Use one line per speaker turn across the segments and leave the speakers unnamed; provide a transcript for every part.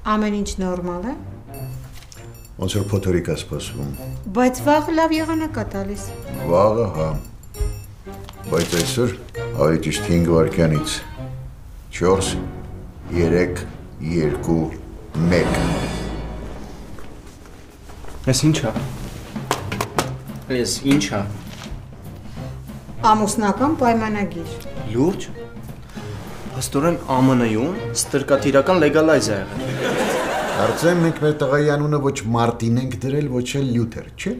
Ամեն ինչ նորմալ է։
Ոնց որ փոթորիկ է սպասվում։
Բայց վաղ լավ եղանակ է տալիս։
Վաղը, հա։ Բայց այսօր ավելի ճիշտ 5 վայրկյանից 4, 3, 2, 1։
Ես ինչ է։ Ես ինչ է։
Ամուսնական պայմանագիր։
Լուրջ։ Աստորեն ԱՄՆ-ում ստրկատիրական լեգալայզ է եղել։
Կարծեմ մենք մեր տղայի անունը ոչ Մարտին ենք դրել, ոչ էլ Լյութեր, չէ՞։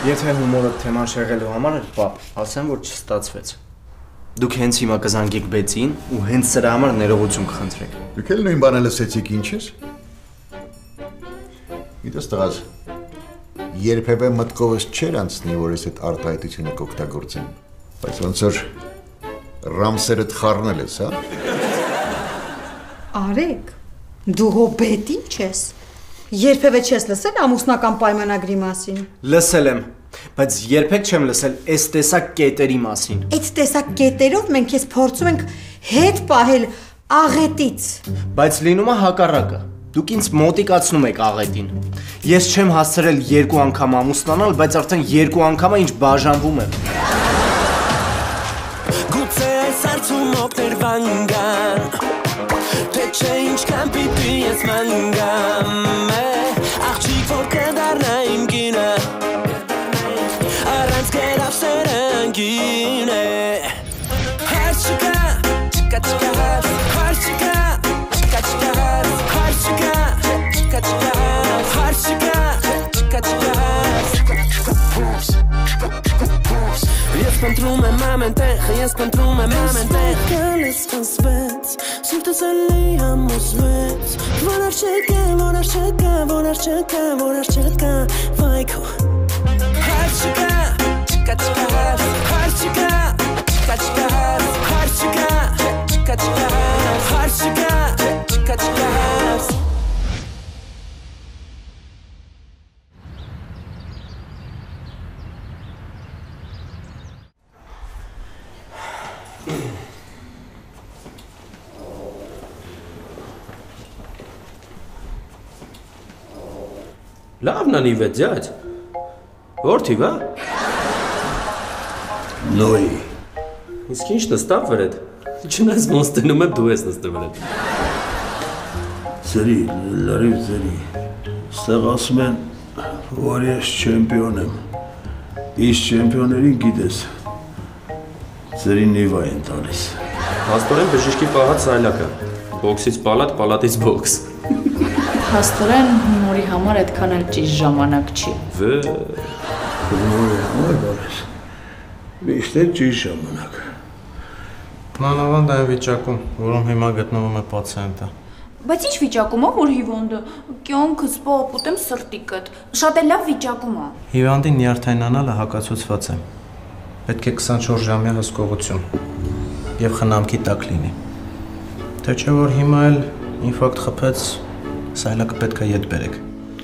Եթե հումորը թեման շեղելու համար էր, պապ, ասեմ, որ չստացվեց։ Դուք հենց հիմա կզանգեք Բեցին ու հենց սրա համար ներողություն կխնդրեք։
Դուք էլ նույն բանը լսեցիք, ինչ ես։ Գիտես տղաս, երբևէ մտքովս չէր անցնի, որ ես այդ արտահայտությունը կօգտագործեմ, բայց ոնց որ ռամսերդ խառնել ես, հա։
Արեգ, դու հոբետ ինչ ես։ Երբևէ չես լսել ամուսնական պայմանագրի մասին։
Լսել եմ, բայց երբեք չեմ լսել այս տեսակ կետերի մասին։
Այդ տեսակ կետերով մենք ես փորձում ենք հետ պահել աղետից։
Բայց լինում է հակառակը։ Դուք ինձ մոտիկացնում եք աղետին։ Ես չեմ հասցրել 2 անգամ ամուսնանալ, բայց արդեն 2 անգամը ինչ բաժանվում եմ։
Գուցե այս հարցում օգներ վանգան, թե չէ ինչքան պիտի ես մանգամ, աղջիկ որ կդառնա իմ կինը, առանց կերավ սերանգին է։ Հարց չկա, չկա, չկա, հարց չկա, չկա, չկա, հարց չկա, չկա, չկա, հարց չկա, չկա, չկա, Ես պնդրում եմ ամեն տեղ, ես պնդրում եմ ամեն տեղ Կալես կնսվեց, սուրտս էլի համոզվեց Որար չեկա, որար չեկա, որար չեկա, որար չեկա Վայքո Հարց չկա, չկա, չկա, հարց չկա, չկա, չկա, հարց չկա, չկա, չկա, հարց չկա, չկա, չկա
Լավն անի վեց, ձյաց։ Որ թիվ, հա։
Նոյ։
Իսկ ինչ նստավ վրեդ։ Չնայած մոստենում եմ դու ես նստել վրեդ։
Ձերի, լարիվ ձերի։ Ստեղ ասում են, որ ես չեմպիոն եմ։ Իս չեմպիոներին գիտես։ Ձերի նիվա են տալիս։
Հաստորեն բժիշկի պահած սայլակը։ Բոքսից պալատ, պալատից բոքս։
Հաստորեն հումորի համար այդքան էլ ճիշտ ժամանակ չի։
Հումորի համար բարես։ Միշտ է ճիշտ ժամանակ։
Մանավանդ այն վիճակում, որում հիմա գտնվում է պացիենտը։
Բայց ինչ վիճակում է, որ հիվանդը, կյանքս պապ, ուտեմ սրտիկդ, շատ էլ լավ վիճակում է։
Հիվանդին նյարդայնանալը հակացուցված է։ Պետք է 24 ժամյա հսկողություն և խնամքի տակ լինի։ Թե չէ որ հիմա էլ ինֆարկտ խփեց, սայլակը պետք է ետ բերեք։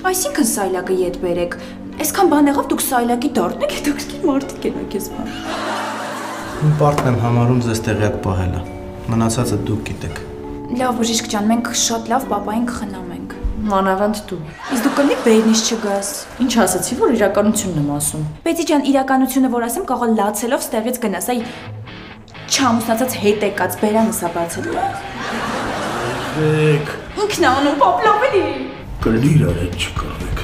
Այսինքն սայլակը ետ բերեք, այսքան բան եղավ դուք սայլակի դարդնեք, հետո սկի մարդիկ են ակես բան։
Իմ պարտն եմ համարում ձեզ տեղյակ պահելը, մնացածը դուք գիտեք։
Լավ բժիշկ ջան, մենք շատ լավ պապային կխնամենք։ Մանավանդ դու։ Իսկ դու կլինի բերնից չգաս։ Ինչ ասացի, որ իրականությունն եմ ասում։ Պետի ջան, իրականությունը որ ասեմ, կարող է լացելով ստեղից գնաս, այ չամուսնացած հետ եկած բերանս է բացել։ Ինքն է անում, պապ լավ էլի։
Կլիր արետ չկարվեք։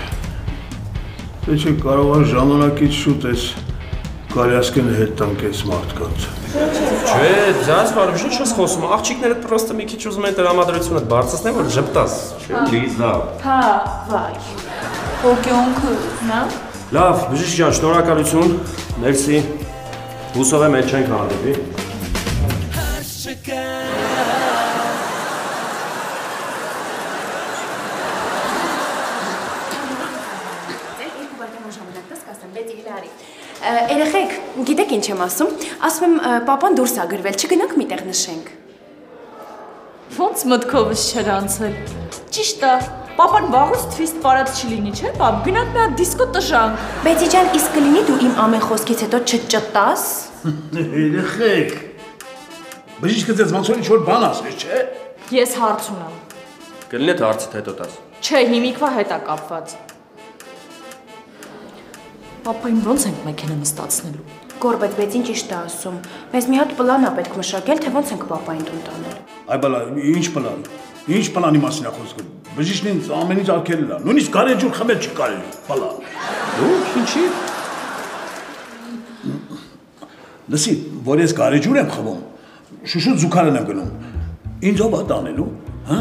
Թե չէ կարող է ժամանակից շուտ ես կարյասկեն հետ տանքես մարդկանց։
Չէ, ձյաց վարուշ, ինչ ես խոսում, աղջիկներդ պրոստը մի քիչ ուզում են տրամադրությունդ բարձրացնեն, որ ժպտաս, չէ, լիz լավ։
Հա, վայ։ Հոգյոնքը, նա։
Լավ, բժիշկ ջան, շնորհակալություն, մերսի, հուսով եմ էլ չենք հանդիպի։
Երեխեք, գիտեք ինչ եմ ասում եմ պապան դուրս ա գրվել, չգնանք միտեղ նշենք։
Ոնց մտքովս չեր անցել։ Ճիշտ է, պապան վաղուց թվիստ պարած չլինի, չէ՞ պապ, գնանք մի հատ դիսկո տժանք։
Բեցի ջան, իսկ կլինի դու իմ ամեն խոսքից հետո չճտաս։
Երեխեք, Բժիշկը ձեզ ոնց որ ինչ-որ բան ասես, չէ՞։
Ես հարց ունեմ։
Կլինի թե հարցդ հետո տաս։
Չէ, հիմիկվա հետ է կապված։ Պապային ոնց ենք մեքենա նստացնելու։
Գորբետ, բայց ինչ ճիշտ է ասում։ Մեզ մի հատ պլան է պետք մշակել, թե ոնց ենք պապային տուն տանել։
Այ բալա, ինչ պլան։ Ինչ պլանի մասին է խոսքը։ Բժիշկն ինձ ամեն ինչ արգելել է։ Նույնիսկ գարեջուր խմել չի կարելի, բալա։
Դու ինչի՞։
Լսի, որ ես գարեջուր եմ խմում, շուշուտ զուգարան եմ գնում։ Ինձ ով է տանելու, հա։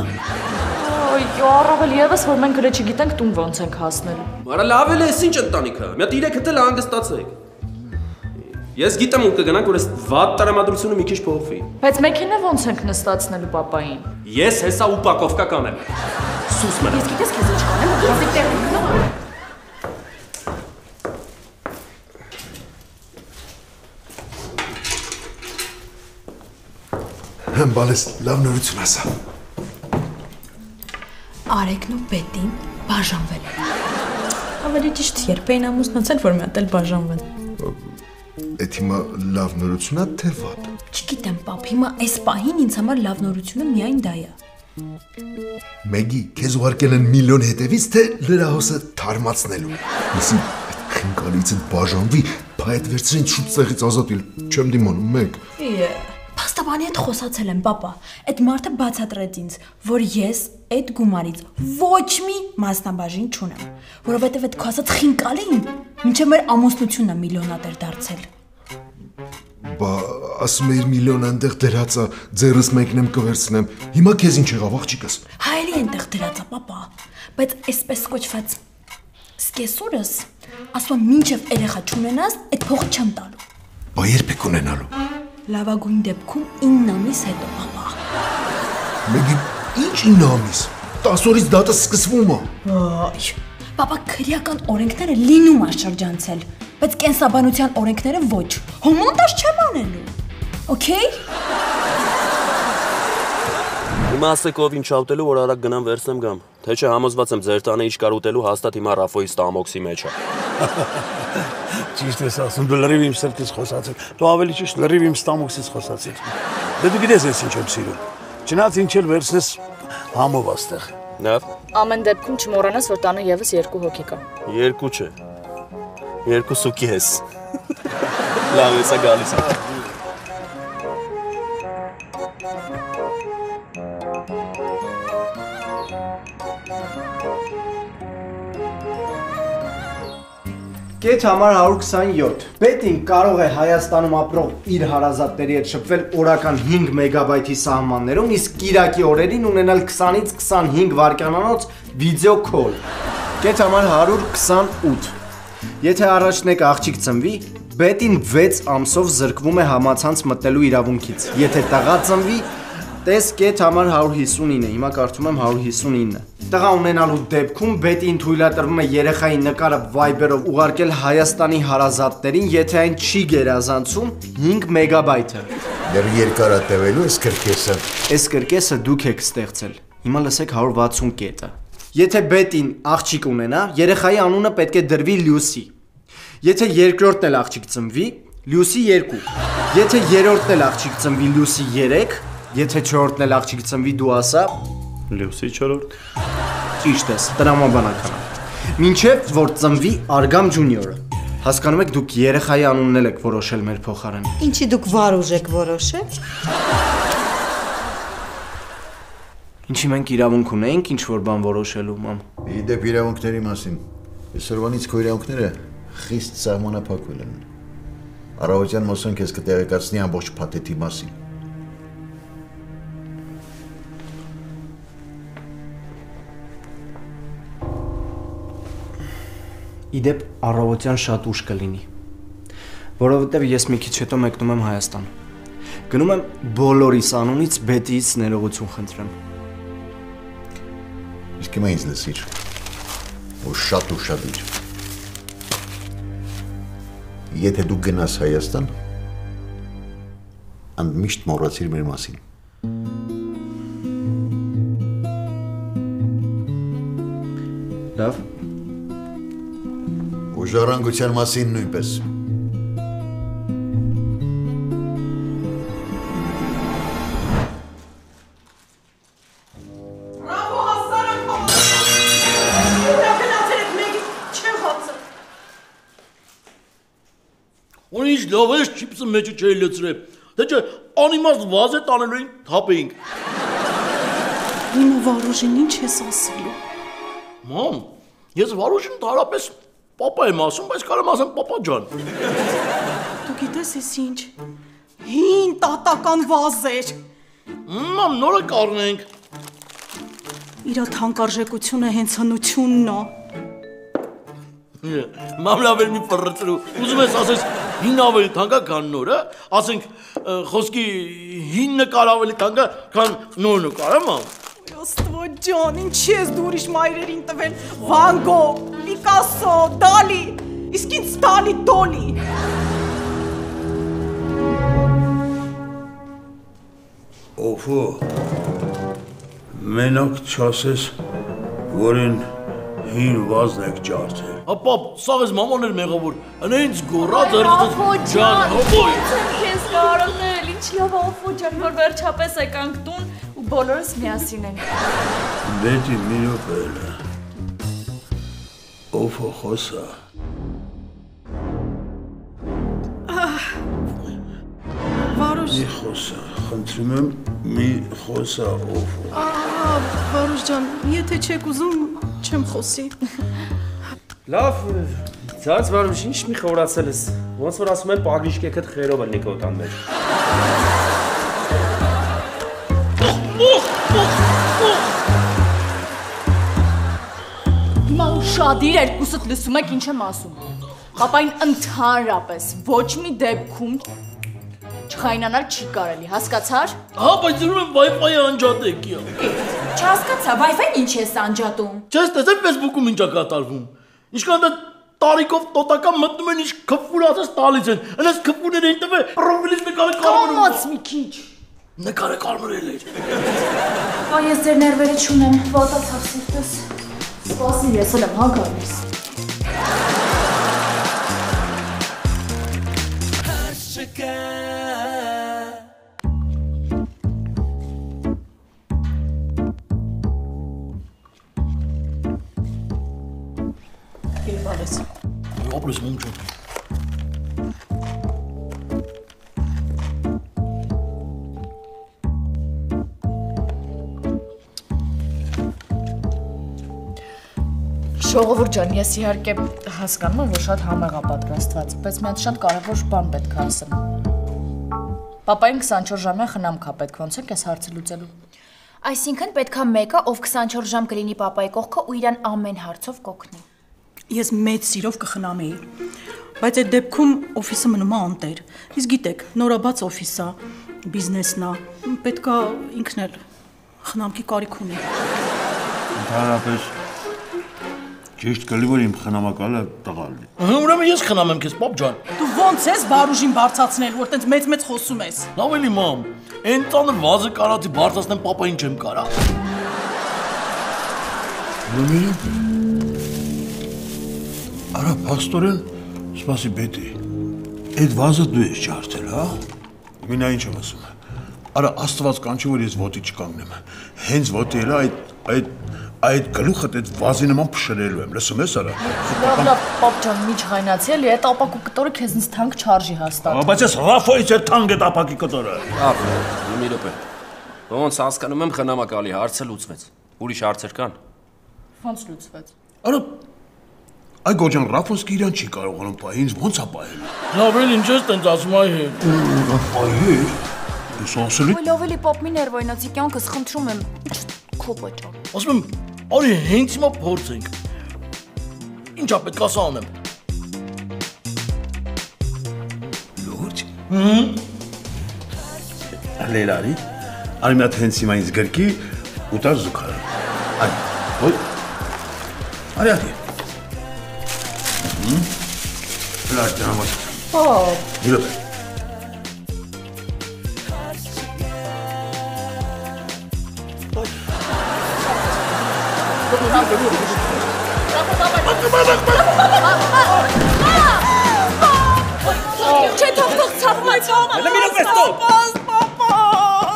Այ, առավել եւս, որ մենք գրեթե չգիտենք տուն ոնց ենք հասնելու։
Արա լավ էլ է, ինչ ընտանիքը։ Մի հատ 3 հտել հանգստացեք։ Ես գիտեմ ու կգնանք, որ այս վատ տրամադրությունը մի քիչ փոխվի։
Բայց մեքենա ոնց ենք նստացնելու պապային։
Ես հեսա ուպակովկա կանեմ։ Սուս մնա։
Ես գիտես քեզ ինչ կանեմ, հազիվ տեղ եմ գնում։
Բալես, լավ նորություն ասա։
Արեգն ու Բետին բաժանվել են։
Ավելի ճիշտ երբ էին ամուսնացել, որ մի հատ էլ բաժանվեն։
Էդ հիմա լավ նորություն է, թե վատ։
Չգիտեմ, պապ, հիմա այս պահին ինձ համար լավ նորությունը միայն դա է։
Մեգի, քեզ ուղարկել են միլիոն հետևից, թե լրահոսը թարմացնելու։ Իսկ այդ քնկալիցը բաժանվի, փայտ վերցրին շուտ ցեղից ազատել, չեմ դիմանում, մեկ։
Փաստաբանի հետ խոսացել եմ, պապա։ Այդ մարդը բացատրեց ինձ, որ ես այդ գումարից ոչ մի մասնաբաժին չունեմ, որովհետև այդ քո ասած խինկալին մինչև մեր ամուսնությունն է միլիոնատեր դարձել։
Բա ասում էիր միլիոն այնտեղ դրածա, ձեռս մեկն եմ կվերցնեմ։ Հիմա քեզ ինչ եղավ, աղջիկս։
Հայելի այնտեղ դրածա, պապա, բայց այսպես կոչված սկեսուրս ասում մինչև երեխա չունենաս, այդ փողը չեմ տալու։
Բա երբ եք ունենալու։
Լավագույն դեպքում 9 ամիս հետո, պապա։
Մեգի, ինչ 9 ամիս։ 10 օրից դատը սկսվում է։
Պապա, քրեական օրենքները լինում է շրջանցել, բայց կենսաբանության օրենքները ոչ։ Հոմոնտաժ չեմ անելու։ Okay։
Հիմա ասեք ով ինչ ուտելու, որ արագ գնամ վերցնեմ գամ։ Թե չէ համոզված եմ ձեր տանը ինչ կար ուտելու, հաստատ հիմա Ռաֆոյի ստամոքսի մեջ է։
Ճիշտ ես ասում, դու լրիվ իմ սրտից խոսացել։ Դու ավելի ճիշտ լրիվ իմ ստամոքսից խոսացիր։ Դե դու գիտես ես ինչ եմ սիրում։ Չնայած ինչ էլ վերցնես համով աստեղ։
Լավ։
Ամեն դեպքում չմոռանաս, որ տանը եւս 2 հոգի կա։
2 չէ։ 2 սուկի ես։ Լավ, հեսա գալիս եմ։
Կետ համար 127։ Բետին կարող է Հայաստանում ապրող իր հարազատների հետ շփվել օրական 5 մեգաբայթի սահմաններում, իսկ կիրակի օրերին ունենալ 20-ից 25 վայրկյանանոց վիդեո քոլ։ Կետ համար 128։ Եթե առաջն եք աղջիկ ծնվի, Բետին 6 ամսով զրկվում է համացանց մտնելու իրավունքից։ Եթե տղա ծնվի, տես կետ համար 159, հիմա կարդում եմ 159։ Տղա ունենալու դեպքում Բետին թույլատրվում է երեխայի նկարը Viber-ով ուղարկել Հայաստանի հարազատներին, եթե այն չի գերազանցում 5 մեգաբայթը։
Դեռ երկար է տևելու այս կրկեսը։
Այս կրկեսը դուք եք ստեղծել։ Հիմա լսեք 160 կետը։ Եթե Բետին աղջիկ ունենա, երեխայի անունը պետք է դրվի Լյուսի։ Եթե երկրորդն էլ աղջիկ ծնվի, Լյուսի 2։ Եթե երրորդն էլ աղջիկ ծնվի, Լյուսի 3։ Եթե չորրորդն էլ աղջիկ ծնվի, դու ասա
Լյուսի 4-րդ։
Ճիշտ ես, տրամաբանական է։ Մինչև որ ծնվի Արգամ ջունիորը։ Հասկանում եք, դուք երեխայի անունն եք որոշել մեր փոխարեն։
Ինչի դուք Վարուժ եք որոշել։
Ինչի մենք իրավունք ունենք ինչ-որ բան որոշելու, մամ։
Իդեպ իրավունքների մասին։ Այսօրվանից քո իրավունքները խիստ սահմանափակվել են։ Առավոտյան մոսոն քեզ կտեղեկացնի ամբողջ փաթեթի մասին։
Իդեպ առավոտյան շատ ուշ կլինի, որովհետև ես մի քիչ հետո մեկնում եմ Հայաստան։ Գնում եմ բոլորիս անունից Բետիից ներողություն խնդրեմ։
Իսկ հիմա ինձ լսիր, որ շատ ուշադիր։ Եթե դու գնաս Հայաստան, անմիշտ մոռացիր մեր մասին։
Լավ։
Ժառանգության մասին նույնպես։
Ու ինչ լավ է չիպսը մեջը չէի լցրել։ Դե չէ, անիմաստ վազ է տանելու էին թափեինք։
Հիմա Վարուժին ինչ ես ասելու։
Մամ, ես Վարուժին տարապես պապա եմ ասում, բայց կարամ ասեմ պապա ջան։
Դու գիտես ես ինչ։ Հին տատական վազեր։
Մամ, նորը կառնենք։
Իրա թանկարժեքությունը հենց հնությունն է։
Մամ լավ էր մի պռծրու։ Ուզում ես ասես հին ավելի թանկա քան նորը, ասենք խոսքի հին նկար ավելի թանկա քան նոր նկարը, մամ։
Աստված ջան, ինչ ես դու ուրիշ մայրերին տվել։ Վան Գոգ, Պիկասո, Դալի, իսկ ինձ Դալի Դոլի։
Օֆո։ Մենակ չասես, որ են հին վազն եք ջարդել։ Ապա, սաղ ես մաման էր մեղավոր, ընե ինձ գոռա ձերվտս ջան, հոբոյ։
Ես կարողնել, ինչ լավ Ալֆո ջան, որ վերջապես եկանք տուն ու բոլորս միասին ենք։
Բետի մի րոպե էլը։ Օֆո խոսա։
Վարուժ։
Մի խոսա, խնդրում եմ մի խոսա Օֆո։
Վարուժ ջան, եթե չեք ուզում, չեմ խոսի։
Լավ, ցած Վարուժ, ինչ մի խորացել ես։ Ոնց որ ասում են պագրիշկեքդ խերով ելնի կոտան մեջ։
Հիմա ուշադիր երկուսդ լսում եք ինչ եմ ասում։ Պապային ընդհանրապես ոչ մի դեպքում չխայնանալ չի կարելի, հասկացար։
Հա, բայց դրում եմ Wi-Fi-ը անջատեք, իա։
Չհասկացա, Wi-Fi-ն ինչ ես անջատում։
Չես տեսել Facebook-ում ինչա կատարվում։ Ինչքան դա տարիքով տոտական մտնում են, ինչ քֆուր ասես տալիս են։ Այնպես քֆուրները են տվել, պրոֆիլից նկարը կարմրում։
Կամաց մի քիչ։
Նկարը կարմրել էր։
Բա ես ձեր ներվերը չունեմ, վատացավ սիրտս։ Սպասիր, ես էլ եմ, հա գալիս։
Ապրես մում չոտ։
Ժողովուրդ ջան, ես իհարկե հասկանում եմ, որ շատ համեղ է պատրաստված, բայց մի հատ շատ կարևոր բան պետք է ասեմ։ Պապային 24 ժամյա խնամք է պետք, ոնց ենք այս հարցը լուծելու։
Այսինքն պետքա մեկը, ով 24 ժամ կլինի պապայի կողքը ու իրան ամեն հարցով կօգնի։
Ես մեծ սիրով կխնամեի, բայց այդ դեպքում օֆիսը մնում է անտեր։ Իսկ գիտեք, նորաբաց օֆիս է, բիզնեսն է, պետքա ինքն էլ խնամքի կարիք ունի։
Ընդհանրապես ճիշտ կլի որ իմ խնամակալը տղալի։ Ուրեմն ես խնամեմ քեզ, պապ ջան։
Դու ոնց ես Վարուժին բարձացնել, որ տենց մեծ խոսում ես։
Լավ էլի մամ, այն ծանր վազը կարածի բարձրացնեմ պապային չեմ կարա։ Արա փաստորեն, սպասի բետի։ Այդ վազը դու ես ջարդել, հա։ Մինա ինչ եմ ասում։ Արա Աստված կանչի որ ես ոտի չկանգնեմ։ Հենց ոտի էլա այդ գլուխը այդ վազի նման փշրելու եմ, լսում ես արա։
Լավ, պապ ջան, մի չխայնացի, այդ ապակու կտորը քեզնից թանկ չարժի հաստատ։
Բայց ես Ռաֆայից է թանկ այդ ապակի կտորը։
Լավ, մի րոպե։ Ոնց հասկանում եմ խնամակալի հարցը լուծվեց։ Ուրիշ հարցեր կան։
Ոնց լուծվեց։
Արա այ գոջան Ռաֆոսկի իրան չի կարողանում պահել, ինձ ոնց է պահել։ Լավ էլ ինչ ես տենց ասում այ հե։ Պահել։ Ես ասել եմ։
Լավ էլի պապ մի ներվայնացի կյանքս խնդրում եմ։ Քո պատճառ։
Ասում եմ, արի հենց հիմա փորձենք։ Ինչա պետք է անեմ։ Լուրջ։ Լելարի։ Արի մի հատ հենց հիմա ինձ գրկի ու տար զուգարը։ Արի։ Ոյ։ Արի ատի։ Լավ, դրամաս։
Պապ։
Յուրոպե։
Չէ, թող ցավում այդ
Հələ մի րոպե ստոպ։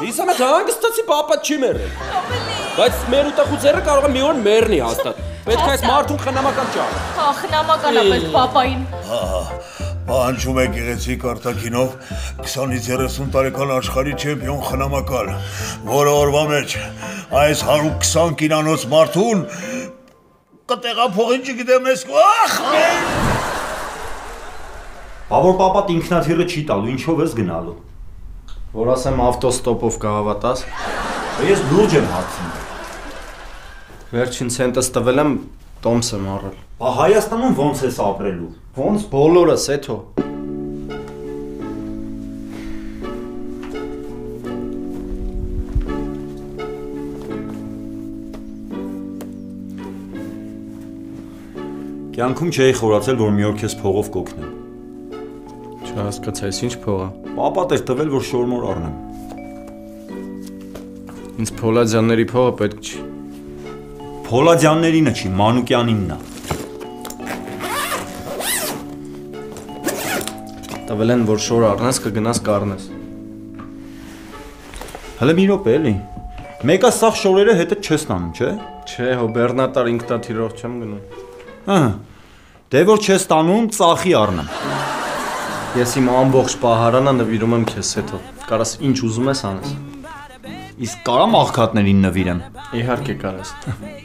Իսամա հանգստացի պապա չի մեռել։ Բայց մեր ուտախուցերը կարող է մի օր մեռնի հաստատ։ Պետք է այս մարդուն խնամական ճար։
Հա, խնամական է պետք պապային։
Պահանջում է գեղեցիկ արտաքինով 20-ից 30 տարեկան աշխարհի չեմպիոն խնամակալ, որը օրվա մեջ այս 120 կինանոց մարդուն կտեղափոխի չգիտեմ ես ախ։
Բա որ պապատ ինքնաթիռը չի տալու, ինչով ես գնալու։ Որ ասեմ ավտոստոպով կհավատաս։ Ես լուրջ եմ հարցնում։ Վերջին ցենտս տվել եմ, տոմս եմ առել։ Բա Հայաստանում ո՞նց ես ապրելու։ Ոնց բոլորս էթո։ Կյանքում չէի խորացել, որ մի օր քեզ փողով կօգնեմ։ Չհասկացա, ինչ փող է։ Պապատ էր տվել, որ շորմոր առնեմ։ Ինձ Փոլադյանների փողը պետք չի։ Փոլադյաններինը չի, Մանուկյանինն է։ Տվել են, որ շոր առնես, կգնաս կառնես։ Հələ մի րոպե էլի։ Մեկը սաղ շորերը հետը չես տանում, չէ։ Չէ, հո բեռնատար ինքնաթիռով չեմ գնում։ Դե որ չես տանում, ծախի առնեմ։ Ես իմ ամբողջ պահարանը նվիրում եմ քեզ հետո։ Կարաս ինչ ուզում ես անես։ Իսկ կարամ աղքատներին նվիրեմ։ Իհարկե կարաս։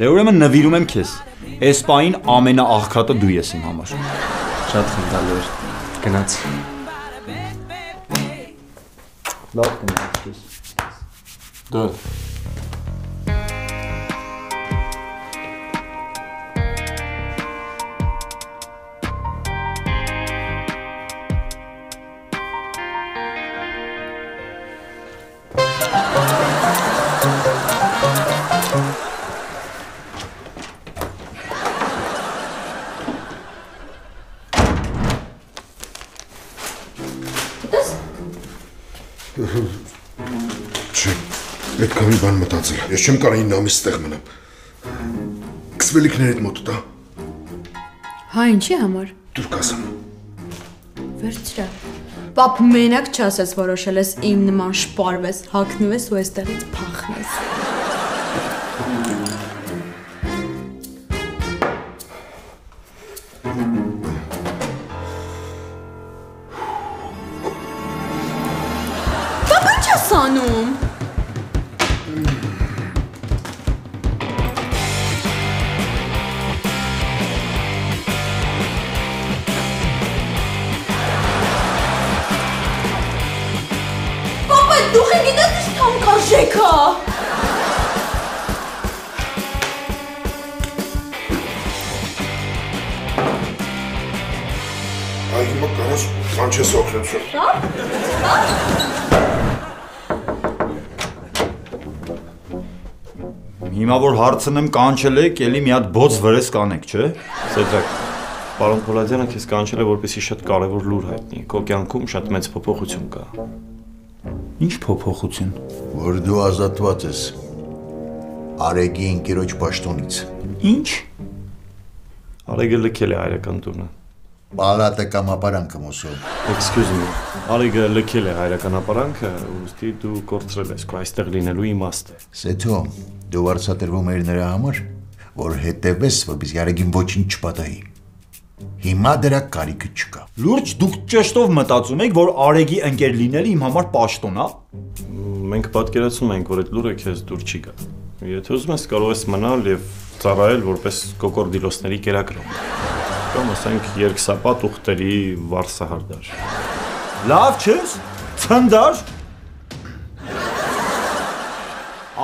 Դե ուրեմն նվիրում եմ քեզ։ Այս պահին ամենաաղքատը դու ես իմ համար։ Շատ խնդալու էր։ Գնաց։ Լավ կնացես։ Դու։
Պետք է մի բան մտածել։ Ես չեմ կարող ինձ ամիս ստեղ մնամ։ Կսվելիքներդ մոտ տա։
Հա, ինչի համար։
Դուր կասեմ։
Վերցրա։ Պապ մենակ չասես որոշել ես իմ նման շպարվես, հագնվես ու այստեղից փախնես։ Պապ ինչ ես անում։ Շեքա։
Այ հիմա կարաս կանչես օգնություն։
Հիմա որ հարցնեմ կանչել եք, էլի մի հատ բոց վրես կանեք, չէ։
Սեդրակ, պարոն Փոլադյանը քեզ կանչել է, որպեսզի շատ կարևոր լուր հայտնի։ Քո կյանքում շատ մեծ փոփոխություն կա։
Ինչ փոփոխություն։
Որ դու ազատված ես Արեգի ընկերոջ պաշտոնից։
Ինչ։
Արեգը լքել է հայրական տունը։
Պալատը կամ ապարանքը մոսով։
Excuse me։ Արեգը լքել է հայրական ապարանքը, ուստի դու կորցրել ես քո այստեղ լինելու իմաստը։
Սեթո, դու վարձատրվում ես նրա համար, որ հետևես, որպեսզի Արեգին ոչինչ չպատահի։ Հիմա դրա կարիքը չկա։
Լուրջ դուք ճշտով մտածում եք, որ Արեգի ընկեր լինելը իմ համար պաշտոն է։
Մենք պատկերացնում ենք, որ այդ լուրը քեզ դուր չի գա։ Եթե ուզում ես, կարող ես մնալ եւ ծառայել որպես կոկորդիլոսների կերակրում։ Կամ ասենք երկսապատ ուխտերի վարսահարդար։
Լավ չես։ Ցնդար։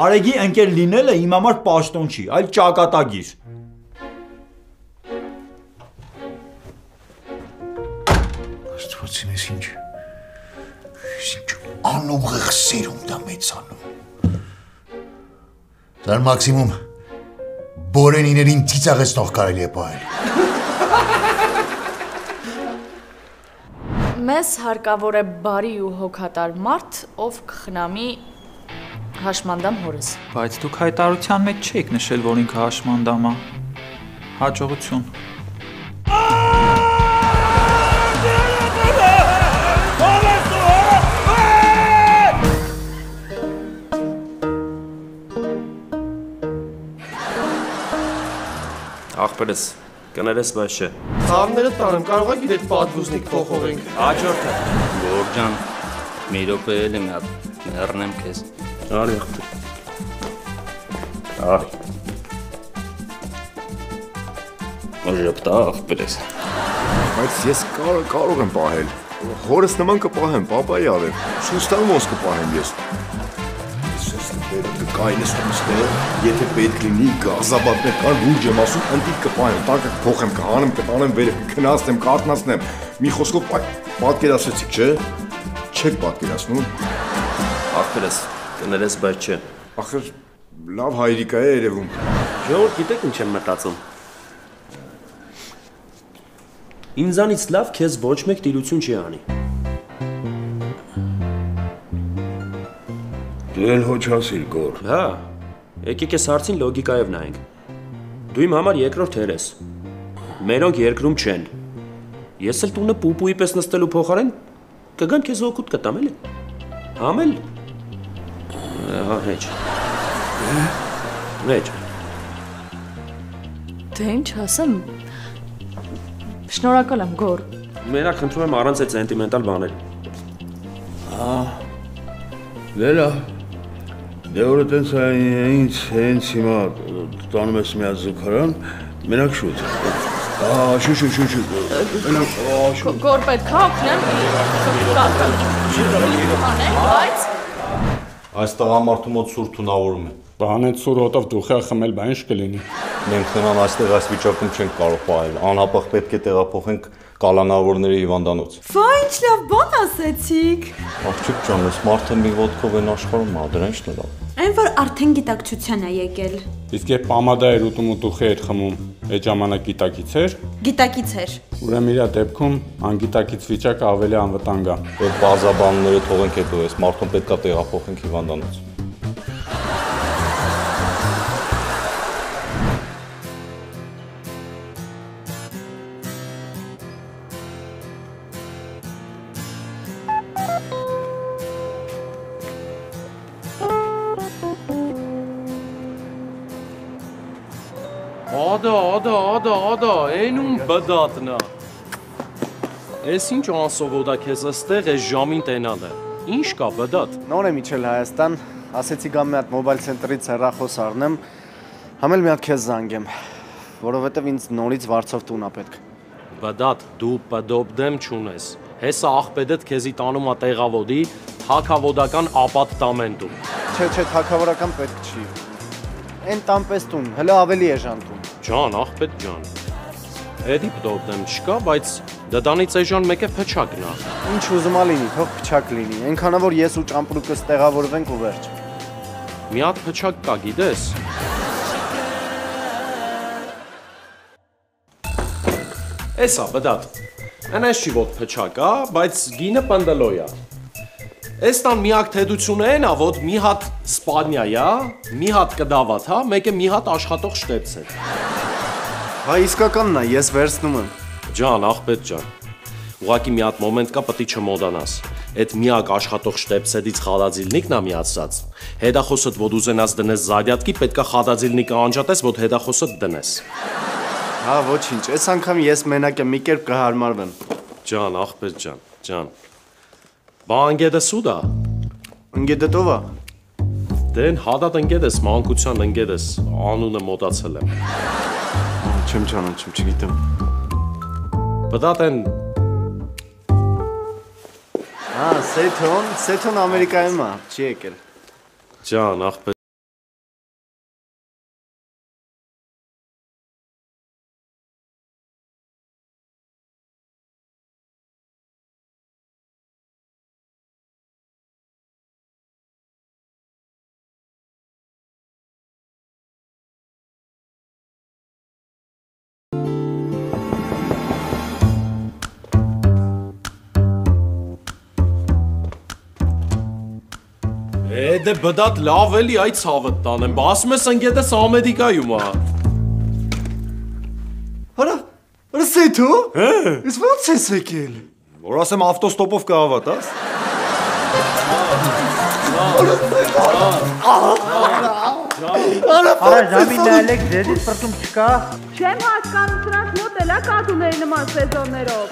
Արեգի ընկեր լինելը իմ համար պաշտոն չի, այլ ճակատագիր։
Աստվածին ես ինչ անուղեղ սերում դա մեծանում։ Դար մաքսիմում բորենիներին ծիծաղեցնող կարելի է պահել։
Մեզ հարկավոր է բարի ու հոգատար մարդ, ով կխնամի հաշմանդամ հորս։
Բայց դուք հայտարարության մեջ չեք նշել, որ ինքը հաշմանդամ է։ Հաջողություն։
Ախպերս, կներես, բայց չէ։
Խաղները տանեմ, կարող եք իրեք պատվուզնիկ փոխողենք։
Հաջորդը։ Գոր ջան, մի րոպե էլ եմ հատ, մեռնեմ քեզ։
Արի ախպեր։ Արի։ Ժպտա ախպեր ես։
Բայց ես կարող եմ պահել։ Հորս նման կպահեմ, պապայի արև։ Շուստանում ոնց կպահեմ ես։ Կայնս տստեր, եթե պետք լինի գազաբատներ կան, լուրջ եմ ասում, ընտիկ կպահեմ, տակը փոխեմ, կհանեմ, կտանեմ, վեր քնացնեմ, կարտնացնեմ։ Մի խոսքով պատկերացրեցիք, չէ՞։ Չեք պատկերացնում։
Ախպերս, կներես, բայց չէ։
Ախր լավ հայրիկա է երևում։
Ժողովուրդ գիտեք ինչ եմ մտածում։ Ինձանից լավ քեզ ոչ մեկ տիրություն չի անի։
Դու էլ հոչ ասիր, Գոր։
Հա, եկեք այս հարցին լոգիկայով նայենք։ Դու իմ համար երկրորդ հեր ես։ Մերոնք երկրում չեն։ Ես էլ տունը պուպուի պես նստելու փոխարեն կգամ քեզ օգուտ կտամ էլի։ Համել։ Հա, հեչ։ Հեչ։
Դե ինչ ասեմ։ Շնորհակալ եմ, Գոր։
Մենակ խնդրում եմ առանց այդ սենտիմենտալ բաներ։
Լելա, դե որը տենց ինձ հենց հիմա տանում ես մի զուգարան, մենակ շուտ։ Շուտ։
Գոր պետք է օգնեմ։ Բայց
Այս տղամարդու մոտ սուր թունավորում է։
Բանեց սուր հոտով դուխի խմել, բա ինչ կլինի։
Մենք նրան այստեղ այս վիճակում չենք կարող պահել։ Անհապաղ պետք է տեղափոխենք կալանավորների հիվանդանոց։
Վա, ինչ լավ բան ասեցիք։
Աղջիկ ջան, ես մարդը մի ոտքով են աշխարհում, դրա ինչն է լավ։
Այն որ արդեն գիտակցության է եկել։
Իսկ երբ պամադա էր ուտում ու դուխի էր խմում, այդ ժամանակ գիտակից էր։
Գիտակից էր։
Ուրեմն իր դեպքում անգիտակից վիճակը ավելի անվտանգ է։
Այդ բազաբանները թողենք հետո, այս մարդուն պետքա տեղափոխենք հիվանդանոց։
Ադա, էնում բդատնա։ Ես ինչ անսովոդա քեզ աստեղ այս ժամին տենալը։ Ինչ կա բդատ։
Նոր եմ իջել Հայաստան, ասեցի գամ մի հատ մոբայլ սենտրից հեռախոս առնեմ, համել մի հատ քեզ զանգեմ, որովհետև ինձ նորից Վարչով տուն է պետք։
Բդատ, դու պդոբ դեմ չունես։ Հեսա աղպեդդ քեզի տանում ա տեղավոդի, թակավոդական ապատ տամեն դու։
Չէ, թակավորական պետք չի։ Են տամպես տուն, հələ ավելի էժան տուն։
Ջան, աղպետ ջան։ Էդի պդոբ դեմ չկա, բայց դդանից էժան մեկ է փչակն է։
Ինչ ուզում ա լինի, թող փչակ լինի։ Այնքանա որ ես ու ճամպրուկս տեղավորվենք ու վերջ։
Մի հատ փչակ կա, գիտես։ Էսա, բդատ։ Անես չի ոտ փչակ է, բայց գինը պնդելոյ է։ Այս տան միակ թեդությունը են ա, որ մի հատ սպանյա է, մի հատ կդավատ, հա, մեկ է մի հատ աշխատող շտեպս է։
Հա իսկականն է, ես վերցնում եմ։
Ջան, աղպետ ջան, ուղղակի մի հատ մոմենտ կա, պտի չմոդանաս։ Այդ միակ աշխատող շտեպսեդից խադաձիլնիկն ա միացած։ Հետախոսդ որ ուզենաս դնես զադյատկի, պետքա խադաձիլնիկը անջատես, որ հետախոսդ դնես։
Հա, ոչինչ, այս անգամ ես մենակ եմ, մի կերպ կհարմարվեմ։
Ջան, աղպետ ջան։ Բա ընգեդը սուդա։
Ընգեդը ո՞վ է։
Դեն հադատ ընգեդես, մանկության ընգեդես, անունը մոտացել եմ։
Չեմ ճանաչում, չգիտեմ։
Բդատ են։
Հա, Սեթոն Ամերիկայում է, չի եկել։
Ջան, աղպետ։ Դե բդատ լավ էլի այդ ցավը տանեմ, բա ասում ես ընկետես Ամերիկայում ա։
Հորա Սեթո։ Ես ո՞նց ես եկել։
Որ ասեմ ավտոստոպով կհավատաս։
Արա ժամին նայեք, ձեզից պրտում չկա։
Չեմ հասկանում, սրանց մոտ էլա կատուների նման սեզոններով։